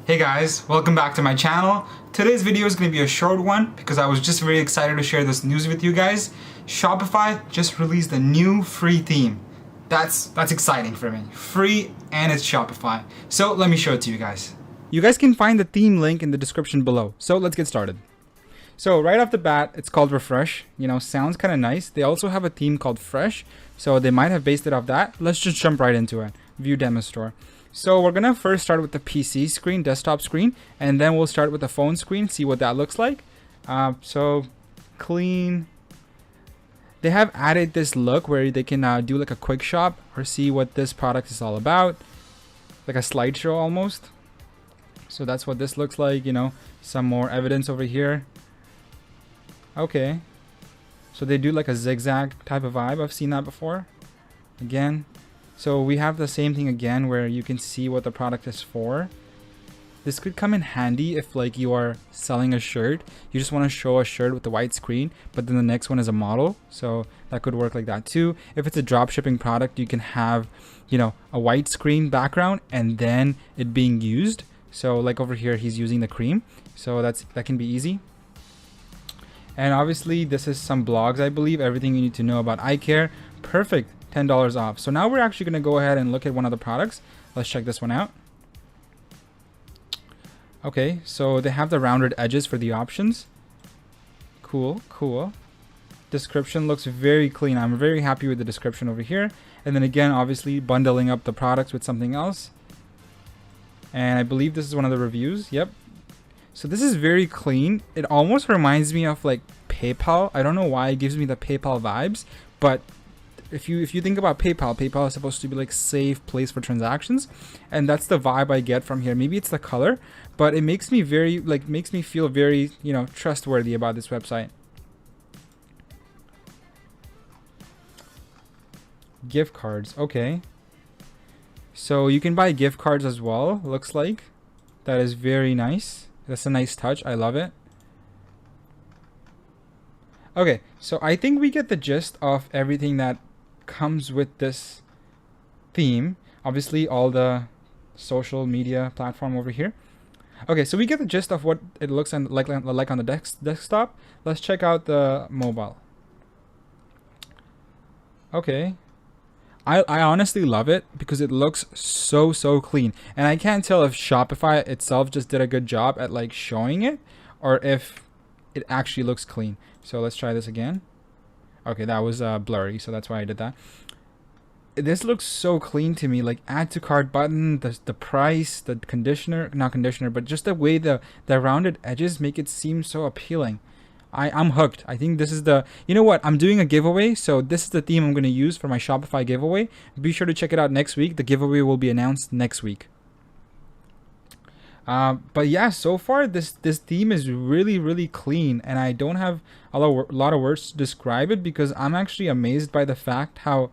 Hey guys, welcome back to my channel. Today's video is going to be a short one because I was just very excited to share this news with you guys. Shopify just released a new free theme. That's exciting for me. Free, and it's Shopify. So let me show it to you guys. You guys can find the theme link in the description below. So let's get started. So right off the bat, it's called Refresh. You know, sounds kind of nice. They also have a theme called Fresh, so they might have based it off that. Let's just jump right into it. View Demo Store. So we're gonna first start with the PC screen, desktop screen, and then we'll start with the phone screen, see what that looks like. So clean. They have added this look where they can do like a quick shop or see what this product is all about, like a slideshow almost. So that's what this looks like. You know, some more evidence over here. Okay, so they do like a zigzag type of vibe. I've seen that before. Again. So we have the same thing again where you can see what the product is for. This could come in handy if like you are selling a shirt. You just want to show a shirt with the white screen, but then the next one is a model. So that could work like that too. If it's a drop shipping product, you can have, you know, a white screen background and then it being used. So like over here, he's using the cream. So that can be easy. And obviously this is some blogs, I believe, everything you need to know about eye care. Perfect. $10 off. So now we're actually going to go ahead and look at one of the products. Let's check this one out. Okay, so they have the rounded edges for the options. Cool. Description looks very clean. I'm very happy with the description over here. And then again, obviously bundling up the products with something else. And I believe this is one of the reviews. Yep. So this is very clean. It almost reminds me of like PayPal. I don't know why it gives me the PayPal vibes, but if you think about PayPal is supposed to be like safe place for transactions, and that's the vibe I get from here. Maybe it's the color, but it makes me makes me feel very, you know, trustworthy about this website. Gift cards, okay. So you can buy gift cards as well, looks like. That is very nice. That's a nice touch. I love it. Okay, so I think we get the gist of everything that comes with this theme. Obviously all the social media platform over here. Okay, so we get the gist of what it looks like on the desktop. Let's check out the mobile. Okay, I honestly love it because it looks so clean, and I can't tell if Shopify itself just did a good job at like showing it or if it actually looks clean. So let's try this again. Okay, that was blurry, so that's why I did that. This looks so clean to me, like add to cart button, the price, the conditioner, not conditioner, but just the way the rounded edges make it seem so appealing. I'm hooked. I think this is the, you know what, I'm doing a giveaway, so this is the theme I'm going to use for my Shopify giveaway. Be sure to check it out next week. The giveaway will be announced next week. But yeah, so far this theme is really clean, and I don't have a lot of words to describe it because I'm actually amazed by the fact how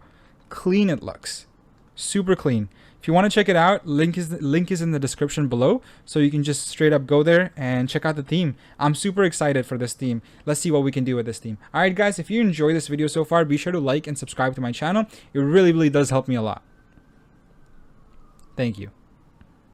clean it looks. Super clean. If you want to check it out, link is in the description below, so you can just straight up go there and check out the theme. I'm super excited for this theme. Let's see what we can do with this theme. Alright guys, if you enjoyed this video so far, be sure to like and subscribe to my channel. It really does help me a lot. Thank you.